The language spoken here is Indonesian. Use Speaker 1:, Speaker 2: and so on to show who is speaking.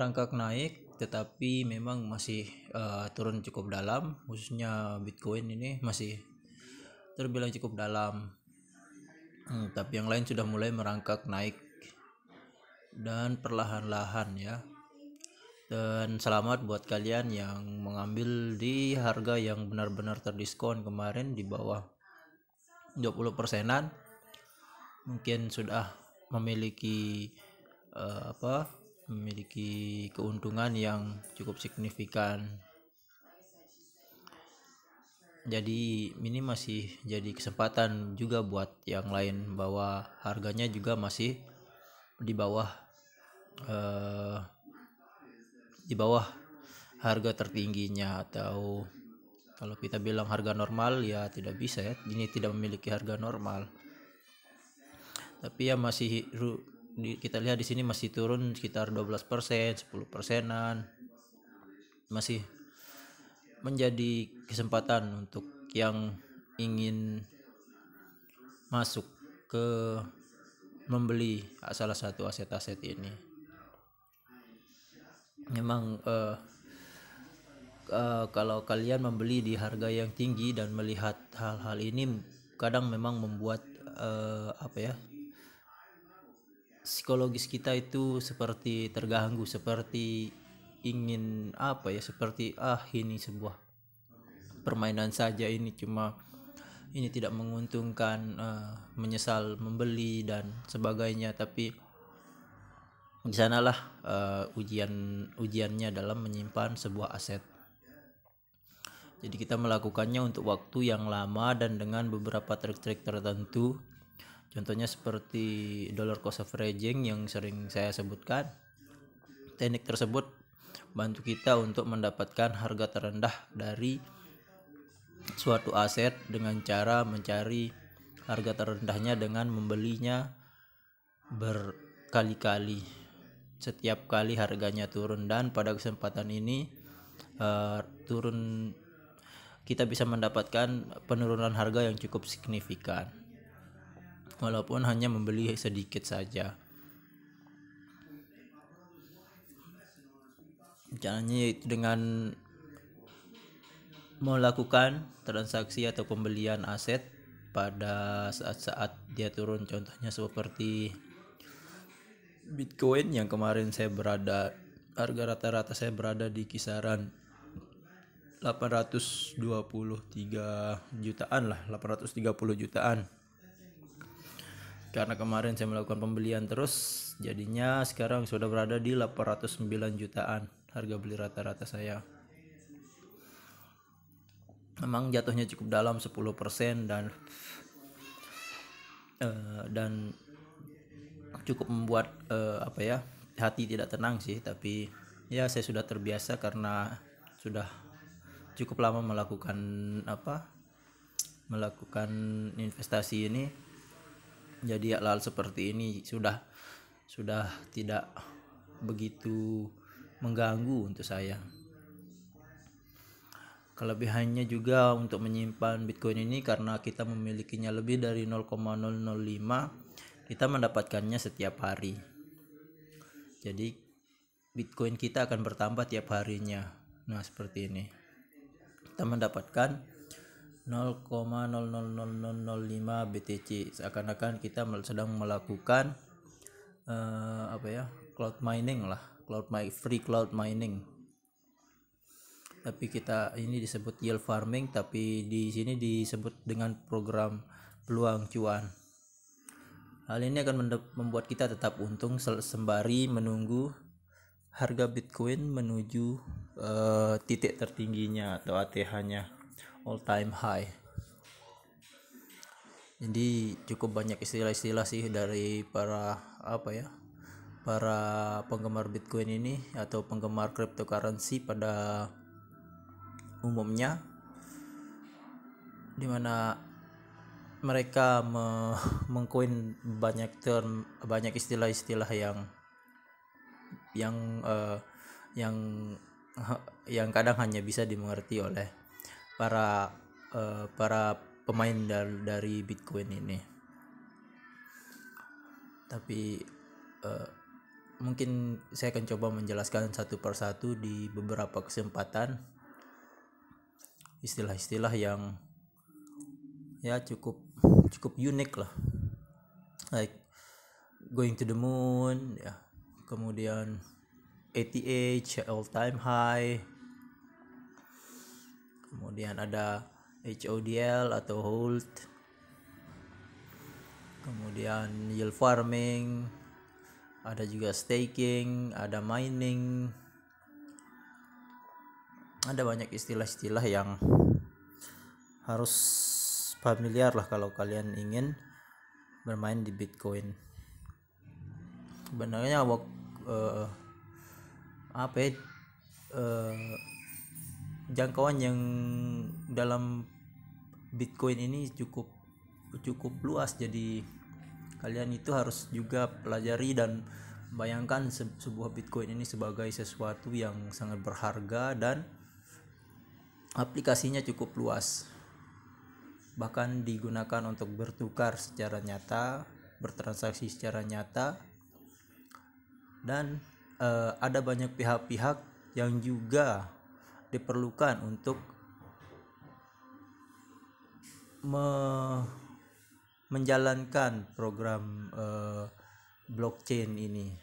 Speaker 1: merangkak naik, tetapi memang masih turun cukup dalam, khususnya Bitcoin ini masih terbilang cukup dalam. Tapi yang lain sudah mulai merangkak naik dan perlahan-lahan ya. Dan selamat buat kalian yang mengambil di harga yang benar-benar terdiskon kemarin di bawah 20%-an. Mungkin sudah memiliki memiliki keuntungan yang cukup signifikan. Jadi ini masih jadi kesempatan juga buat yang lain bahwa harganya juga masih di bawah harga tertingginya, atau kalau kita bilang harga normal ya tidak bisa ya, ini tidak memiliki harga normal. Tapi ya masih kita lihat di sini masih turun sekitar 12%, 10%-an. Masih menjadi kesempatan untuk yang ingin masuk ke membeli salah satu aset-aset ini. Memang kalau kalian membeli di harga yang tinggi dan melihat hal-hal ini kadang memang membuat psikologis kita itu seperti terganggu, seperti ingin seperti ini sebuah permainan saja, ini cuma ini tidak menguntungkan, menyesal membeli dan sebagainya. Tapi di sanalah ujiannya dalam menyimpan sebuah aset. Jadi kita melakukannya untuk waktu yang lama dan dengan beberapa trik-trik tertentu. Contohnya seperti dollar cost averaging yang sering saya sebutkan. Teknik tersebut bantu kita untuk mendapatkan harga terendah dari suatu aset dengan cara mencari harga terendahnya dengan membelinya berkali-kali. Setiap kali harganya turun, dan pada kesempatan ini kita bisa mendapatkan penurunan harga yang cukup signifikan walaupun hanya membeli sedikit saja. Caranya yaitu dengan melakukan transaksi atau pembelian aset pada saat-saat dia turun. Contohnya seperti Bitcoin yang kemarin harga rata-rata saya berada di kisaran 830 jutaan. Karena kemarin saya melakukan pembelian terus, jadinya sekarang sudah berada di 809 jutaan harga beli rata-rata saya. Memang jatuhnya cukup dalam 10% dan cukup membuat hati tidak tenang sih. Tapi ya saya sudah terbiasa karena sudah cukup lama melakukan investasi ini. Jadi hal seperti ini sudah tidak begitu mengganggu untuk saya. Kelebihannya juga untuk menyimpan Bitcoin ini, karena kita memilikinya lebih dari 0,005, kita mendapatkannya setiap hari. Jadi Bitcoin kita akan bertambah tiap harinya. Nah, seperti ini. Kita mendapatkan 0,000005 BTC, seakan-akan kita sedang melakukan free cloud mining. Tapi kita ini disebut yield farming, tapi di sini disebut dengan program peluang cuan. Hal ini akan membuat kita tetap untung sembari menunggu harga Bitcoin menuju titik tertingginya atau ATH-nya, all time high. Jadi cukup banyak istilah-istilah sih dari para penggemar Bitcoin ini atau penggemar cryptocurrency pada umumnya, dimana mereka mengcoin banyak istilah-istilah yang kadang hanya bisa dimengerti oleh para pemain dari Bitcoin ini. Tapi mungkin saya akan coba menjelaskan satu persatu di beberapa kesempatan istilah-istilah yang ya cukup unik lah, like going to the moon ya, kemudian ATH all time high, kemudian ada HODL atau hold, kemudian yield farming, ada juga staking, ada mining, ada banyak istilah-istilah yang harus familiar lah kalau kalian ingin bermain di Bitcoin. Sebenarnya jangkauan yang dalam Bitcoin ini cukup luas, jadi kalian itu harus juga pelajari dan bayangkan sebuah Bitcoin ini sebagai sesuatu yang sangat berharga dan aplikasinya cukup luas, bahkan digunakan untuk bertukar secara nyata, bertransaksi secara nyata, dan ada banyak pihak-pihak yang juga diperlukan untuk menjalankan program blockchain ini.